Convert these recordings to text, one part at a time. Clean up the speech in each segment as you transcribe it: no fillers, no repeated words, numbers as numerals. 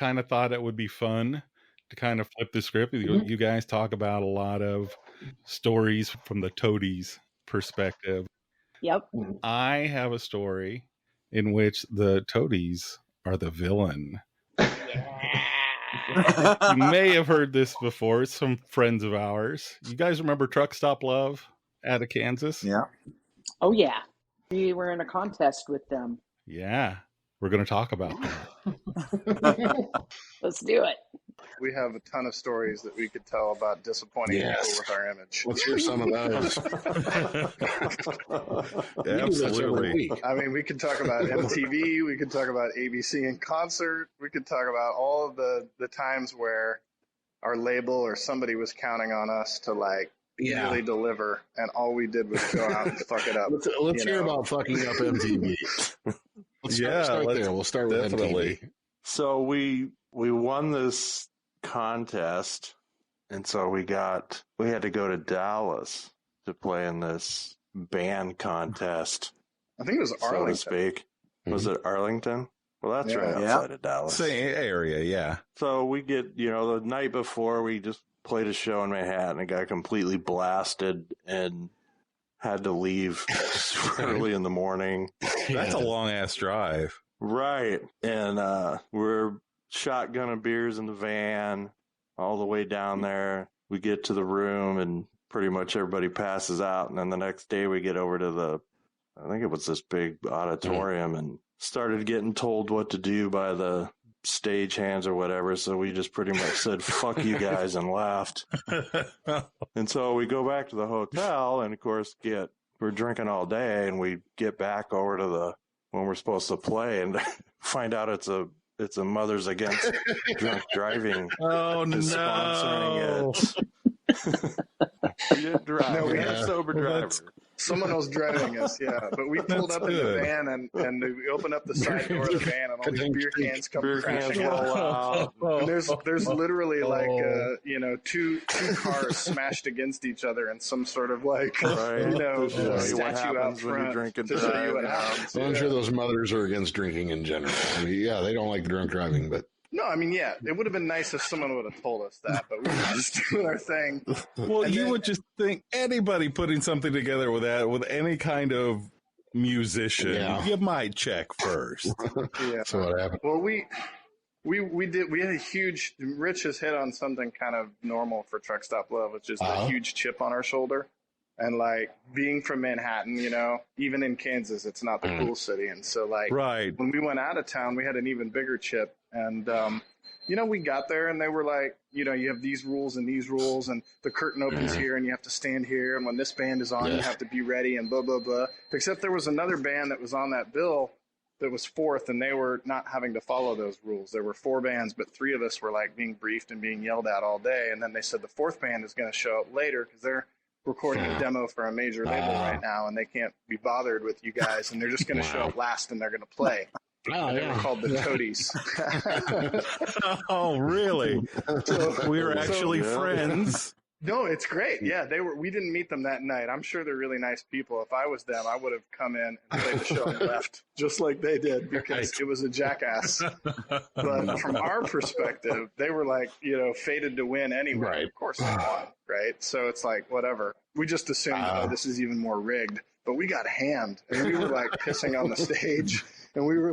kind of thought it would be fun to kind of flip the script. You guys talk about a lot of stories from the Toadies perspective. Yep. I have a story in which the Toadies are the villain. You may have heard this before. It's some friends of ours. You guys remember Truck Stop Love out of Kansas? Yeah. Oh, yeah. We were in a contest with them. Yeah. We're going to talk about that. Let's do it. We have a ton of stories that we could tell about disappointing people with our image. Let's hear some of those. Absolutely. I mean, we could talk about MTV. We could talk about ABC in concert. We could talk about all of the times where our label or somebody was counting on us to really deliver, and all we did was go out and fuck it up. Let's hear about fucking up MTV. Let's start there. We'll start with MTV. So we won this contest, and so we had to go to Dallas to play in this band contest. I think it was Arlington. So to speak. Was it Arlington? Well, that's right outside of Dallas. Same area, yeah. So we get, the night before, we just played a show in Manhattan and got completely blasted and had to leave early in the morning. That's a long-ass drive. Right. And we're shotgunning beers in the van all the way down there. We get to the room and pretty much everybody passes out. And then the next day we get over to I think it was this big auditorium and started getting told what to do by the stage hands or whatever. So we just pretty much said, fuck you guys, and left. And so we go back to the hotel and of course we're drinking all day, and we get back over to when we're supposed to play and find out it's a Mothers Against Drunk Driving. Oh, no. Sponsoring it. We didn't drive. No, we had a sober driver. Someone was driving us, yeah. But we pulled up in the van and we opened up the side door of the van, and all these beer cans come crashing out. And there's literally two cars smashed against each other in some sort of statue out front to show you what happens. I'm sure those mothers are against drinking in general. I mean, yeah, they don't like drunk driving, but. No, I mean, yeah, it would have been nice if someone would have told us that, but we were just doing our thing. Well, you would just think anybody putting something together with any kind of musician, you might check first. Yeah. So what happened? Well, we had a huge, Rich has hit on something kind of normal for Truck Stop Love, which is the huge chip on our shoulder. And being from Manhattan, even in Kansas, it's not the cool city. And so when we went out of town, we had an even bigger chip. And, we got there and they were like, you have these rules, and the curtain opens here and you have to stand here. And when this band is on, you have to be ready and blah, blah, blah. Except there was another band that was on that bill that was fourth, and they were not having to follow those rules. There were 4 bands, but 3 of us were being briefed and being yelled at all day. And then they said the 4th band is going to show up later because they're recording a demo for a major label right now, and they can't be bothered with you guys, and they're just going to show up last, and they're going to play. They were called the Toadies. Oh, really? So, we were actually friends. No, it's great. Yeah, we didn't meet them that night. I'm sure they're really nice people. If I was them, I would have come in and played the show and left, just like they did, because it was a jackass. But from our perspective, they were fated to win anyway. Right. Of course they won, right? So it's whatever. We just assumed, this is even more rigged. But we got hammed, and we were pissing on the stage, and we were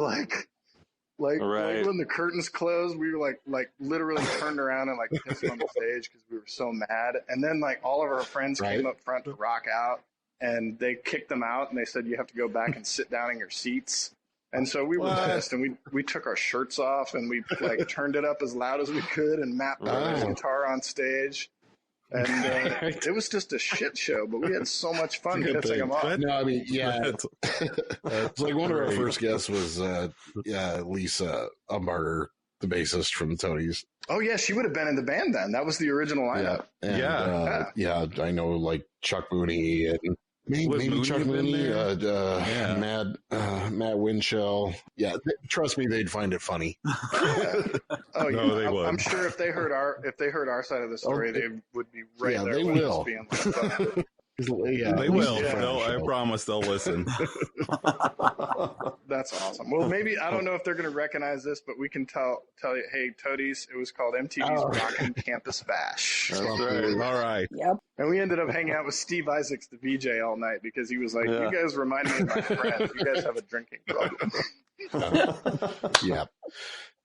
when the curtains closed, we were literally turned around and pissed on the stage because we were so mad. And then all of our friends came up front to rock out, and they kicked them out, and they said you have to go back and sit down in your seats. And so we were pissed, and we took our shirts off, and we turned it up as loud as we could, and Matt put his guitar on stage. And it was just a shit show, but we had so much fun pissing them off. No, I mean, it's one of our first guests was Lisa Umbarger, the bassist from the Toadies. Oh yeah, she would have been in the band then. That was the original lineup. I know Chuck Mooney and maybe Chuck Mooney, Matt Winchell. Yeah, trust me, they'd find it funny. Oh, no, they would. I'm sure if they heard our side of the story, they would be right there. They will. Yeah, They will. I promise they'll listen. That's awesome. Well, maybe I don't know if they're going to recognize this, but we can tell you, hey, Toadies, it was called MTV's Rockin Campus Bash. That's right. All right. Yep. And we ended up hanging out with Steve Isaacs, the VJ, all night because he was like, "You guys remind me of my friends. You guys have a drinking problem." Yeah.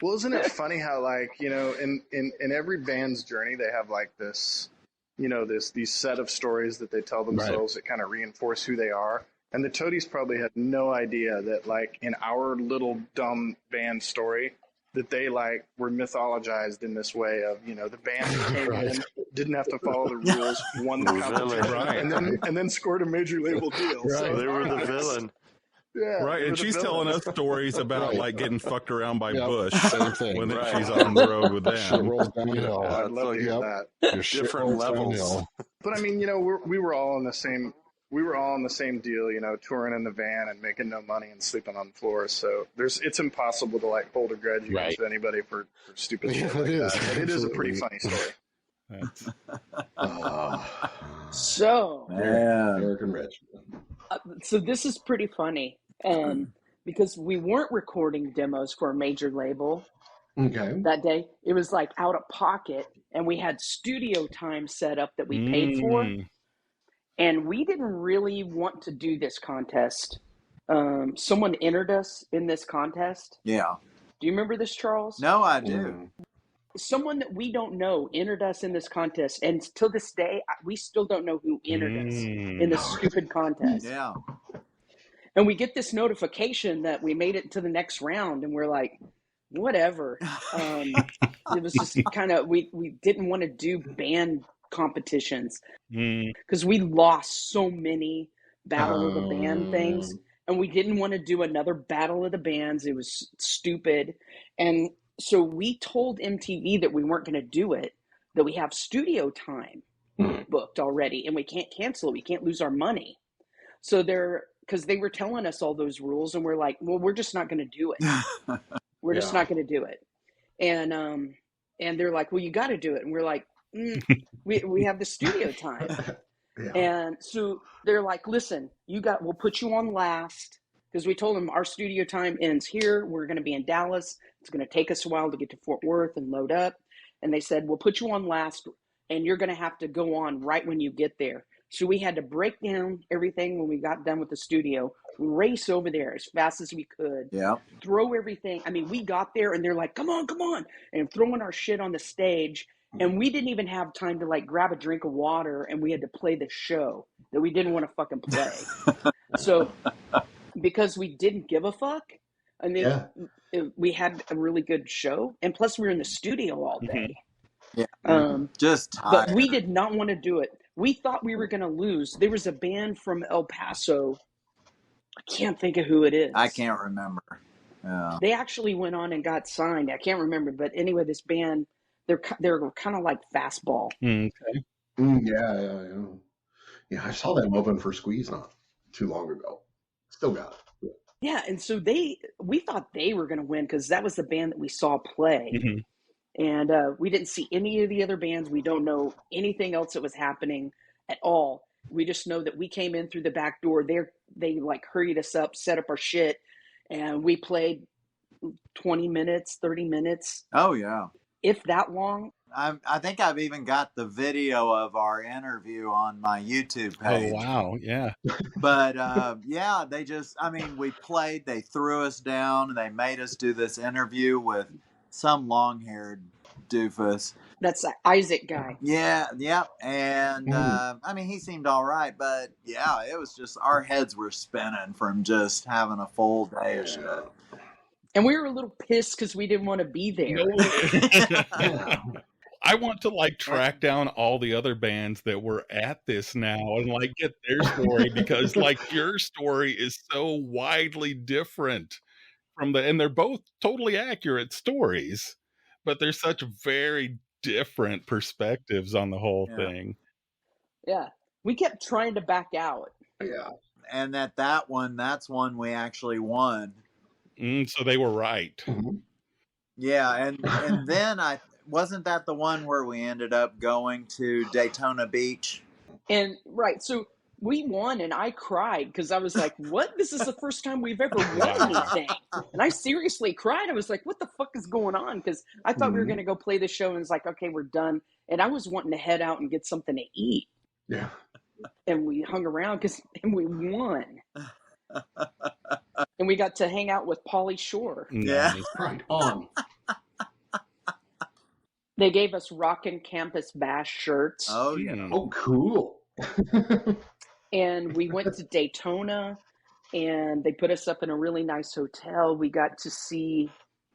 Well, isn't it funny how, like, you know, in every band's journey, they have like this, you know, these set of stories that they tell themselves that kind of reinforce who they are. And the Toadies probably had no idea that, like, in our little dumb band story, that they, like, were mythologized in this way of, you know, the band that came in, didn't have to follow the rules, won the competition, and then scored a major label deal. Right. So they were the villain. Yeah, right, and she's telling us stories about like getting fucked around by Bush Same thing. when she's on the road with them. Shit rolls downhill. I'd love to hear that. Different levels. Downhill. But I mean, you know, we were all in the same. We were all in the same deal, you know, touring in the van and making no money and sleeping on the floor. So it's impossible to like hold a grudge against anybody for stupid shit like that. But it is a pretty funny story. So, American Rich. so this is pretty funny because we weren't recording demos for a major label that day. It was like out of pocket, and we had studio time set up that we paid for. And we didn't really want to do this contest. Someone entered us in this contest. Yeah. Do you remember this, Charles? No, I do. Someone that we don't know entered us in this contest. And till this day, we still don't know who entered us in this stupid contest. Yeah. And we get this notification that we made it to the next round. And we're like, whatever. It was just kind of, we didn't want to do band competitions because we lost so many battle of the band things, and we didn't want to do another battle of the bands. It was stupid. And so we told MTV that we weren't going to do it, that we have studio time booked already and we can't cancel it, we can't lose our money. So because they were telling us all those rules, and we're like, well, we're just not going to do it. We're just not going to do it. And they're like, well, you got to do it. And we're like, we have the studio time. And so they're like, listen, we'll put you on last, because we told them our studio time ends here. We're going to be in Dallas. It's going to take us a while to get to Fort Worth and load up. And they said, we'll put you on last, and you're going to have to go on right when you get there. So we had to break down everything when we got done with the studio, race over there as fast as we could, throw everything. I mean, we got there and they're like, come on, and throwing our shit on the stage. And we didn't even have time to like grab a drink of water, and we had to play the show that we didn't want to fucking play. So because we didn't give a fuck, I mean, we had a really good show, and plus we were in the studio all day. Just tired. But we did not want to do it. We thought we were going to lose. There was a band from El Paso. I can't think of who it is. I can't remember. Yeah. They actually went on and got signed. I can't remember, but anyway, this band, they're kind of like Fastball. Yeah, I saw them open for Squeeze not too long ago. Still got it. Yeah, and so we thought they were going to win because that was the band that we saw play. And we didn't see any of the other bands. We don't know anything else that was happening at all. We just know that we came in through the back door. They like hurried us up, set up our shit, and we played 20 minutes, 30 minutes. Oh, yeah. If that long. I think I've even got the video of our interview on my YouTube page. Oh, wow. Yeah. But, we played, they threw us down, and they made us do this interview with some long-haired doofus. That's that Isaac guy. Yeah. And, he seemed all right, but, yeah, it was just, our heads were spinning from just having a full day of shit. And we were a little pissed because we didn't want to be there. I want to like track down all the other bands that were at this now and like get their story, because like your story is so widely different and they're both totally accurate stories, but there's such very different perspectives on the whole thing. Yeah. We kept trying to back out. Yeah. And that's one we actually won. So they were right. Yeah. And then wasn't that the one where we ended up going to Daytona Beach? And right. So we won, and I cried because I was like, what? This is the first time we've ever won anything. And I seriously cried. I was like, what the fuck is going on? Because I thought we were going to go play the show, and it's like, okay, we're done. And I was wanting to head out and get something to eat. Yeah. And we hung around and we won. And we got to hang out with Pauly Shore. Yeah. Right on. They gave us Rockin Campus Bash shirts. Oh, yeah. Oh, cool. And we went to Daytona, and they put us up in a really nice hotel. We got to see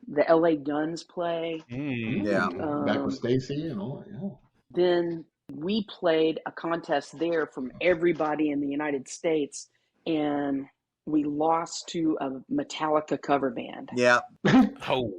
the LA Guns play. Yeah. Back with Stacy and all that. Yeah. Then we played a contest there from everybody in the United States, and we lost to a Metallica cover band. Yeah. Oh.